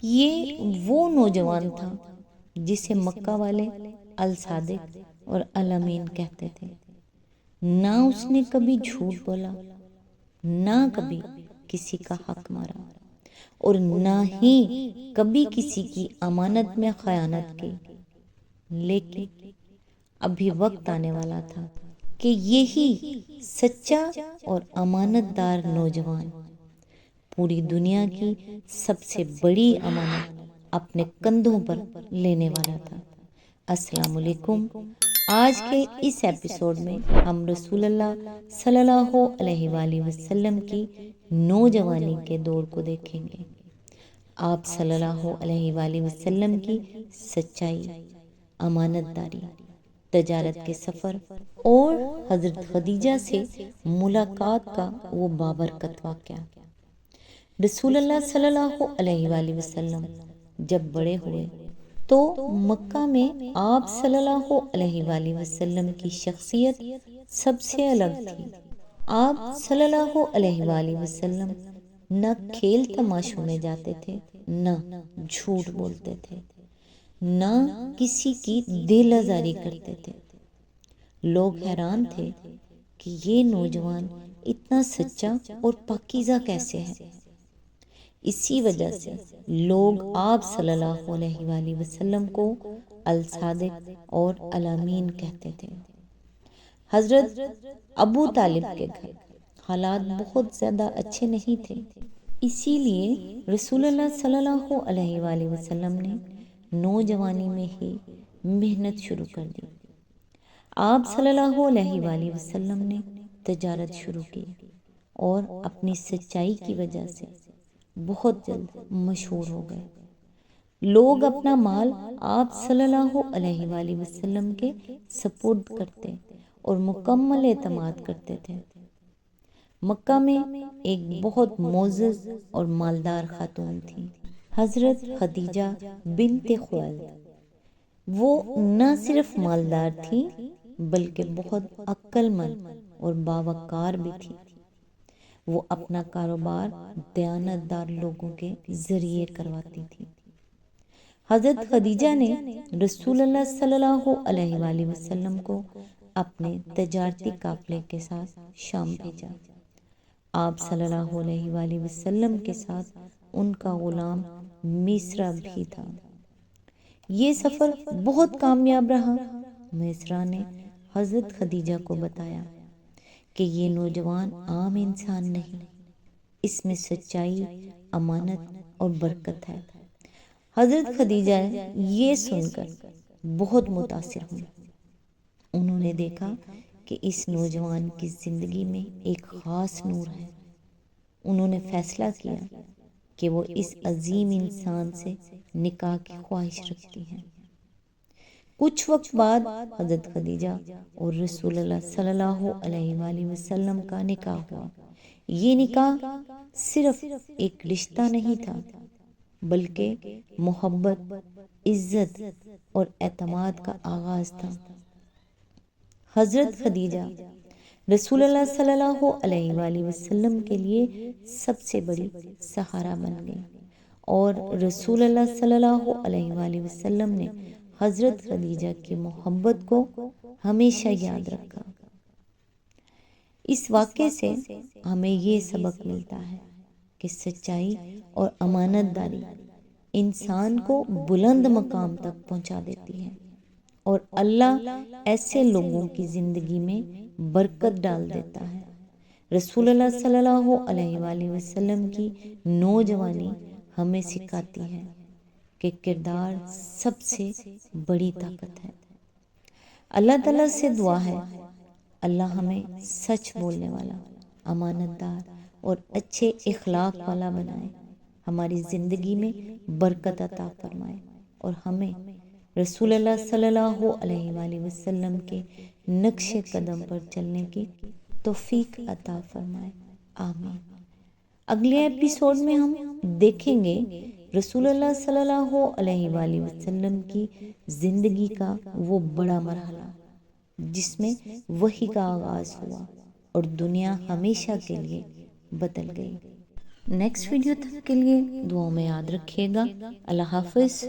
یہ وہ نوجوان تھا جسے مکہ والے الصادق اور الامین کہتے تھے۔ نہ اس نے کبھی جھوٹ بولا، نہ کبھی کسی کا حق مارا، اور نہ ہی کبھی کسی کی امانت میں خیانت کی۔ لیکن ابھی وقت آنے والا تھا کہ یہی سچا اور امانت دار نوجوان پوری دنیا کی سب سے بڑی امانت اپنے کندھوں پر لینے والا تھا۔ السلام علیکم۔ آج کے اس ایپیسوڈ میں ہم رسول اللہ صلی اللہ علیہ وآلہ وسلم کی نوجوانی کے دور کو دیکھیں گے۔ آپ صلی اللہ علیہ وآلہ وسلم کی سچائی، امانت داری، تجارت کے سفر اور حضرت خدیجہ سے ملاقات کا وہ بابرکت واقعہ۔ رسول اللہ صلی اللہ علیہ وآلہ وسلم جب بڑے ہوئے تو مکہ میں آپ صلی اللہ علیہ وآلہ وسلم کی شخصیت سب سے الگ تھی۔ آپ صلی اللہ علیہ وآلہ وسلم نہ کھیل تماشوں میں جاتے تھے، نہ جھوٹ بولتے تھے، نہ کسی کی دل آزاری کرتے تھے۔ لوگ حیران تھے کہ یہ نوجوان اتنا سچا اور پاکیزہ کیسے ہے۔ اسی وجہ سے لوگ آپ صلی اللہ علیہ وآلہ وسلم کو الصادق اور الامین کہتے تھے۔ حضرت ابو طالب کے گھر حالات بہت زیادہ اچھے نہیں تھے، اسی لیے رسول اللہ صلی اللہ علیہ وآلہ وسلم نے نوجوانی میں ہی محنت شروع کر دی۔ آپ صلی اللہ علیہ وآلہ وسلم نے تجارت شروع کی اور اپنی سچائی کی وجہ سے بہت جلد مشہور ہو گئے۔ لوگ اپنا مال آپ صلی اللہ علیہ وآلہ وسلم کے سپرد کرتے اور مکمل اعتماد کرتے تھے۔ مکہ میں ایک بہت معزز اور مالدار خاتون تھی، حضرت خدیجہ بنت خویلد۔ وہ نہ صرف مالدار تھی بلکہ بہت عقل مند اور باوقار بھی تھی۔ وہ اپنا کاروبار دیانتدار لوگوں کے ذریعے کرواتی تھی۔ حضرت خدیجہ نے رسول اللہ صلی اللہ علیہ وآلہ وسلم کو اپنے تجارتی قافلے کے ساتھ شام بھیجا۔ آپ صلی اللہ علیہ وآلہ وسلم کے ساتھ ان کا غلام میسرہ بھی تھا۔ یہ سفر بہت کامیاب رہا۔ میسرہ نے حضرت خدیجہ کو بتایا کہ یہ نوجوان عام انسان نہیں، اس میں سچائی، امانت اور برکت ہے۔ حضرت خدیجہ یہ سن کر بہت متاثر ہوئی۔ انہوں نے دیکھا کہ اس نوجوان کی زندگی میں ایک خاص نور ہے۔ انہوں نے فیصلہ کیا کہ وہ اس عظیم انسان سے نکاح کی خواہش رکھتی ہیں۔ کچھ وقت بعد حضرت خدیجہ اور رسول اللہ صلی اللہ علیہ وآلہ وسلم کا نکاح ہوا۔ یہ نکاح صرف ایک رشتہ نہیں تھا بلکہ محبت، عزت اور اعتماد کا آغاز تھا۔ حضرت خدیجہ رسول اللہ صلی اللہ علیہ وآلہ وسلم کے لیے سب سے بڑی سہارا بن گئی، اور رسول اللہ صلی اللہ علیہ وآلہ وسلم نے حضرت خدیجہ کی محبت کو ہمیشہ یاد رکھا۔ اس واقعے سے ہمیں یہ سبق ملتا ہے کہ سچائی اور امانت داری انسان کو بلند مقام تک پہنچا دیتی ہے، اور اللہ ایسے لوگوں کی زندگی میں برکت ڈال دیتا ہے۔ رسول اللہ صلی اللہ علیہ وآلہ وسلم کی نوجوانی ہمیں سکھاتی ہے کہ کردار سب سے بڑی طاقت ہے۔ اللہ تعالیٰ سے دعا ہے اللہ ہمیں سچ بولنے والا، امانت دار اور اچھے اخلاق والا بنائے، ہماری زندگی میں برکت عطا فرمائے، اور ہمیں رسول اللہ صلی اللہ علیہ وآلہ وسلم کے نقش قدم پر چلنے کی توفیق عطا فرمائے، آمین۔ اگلے ایپیسوڈ میں ہم دیکھیں گے رسول اللہ صلی اللہ علیہ وآلہ وسلم کی زندگی کا وہ بڑا مرحلہ جس میں وحی کا آغاز ہوا اور دنیا ہمیشہ کے لیے بدل گئی۔ نیکسٹ ویڈیو تک کے لیے دعاؤں میں یاد رکھیے گا۔ اللہ حافظ۔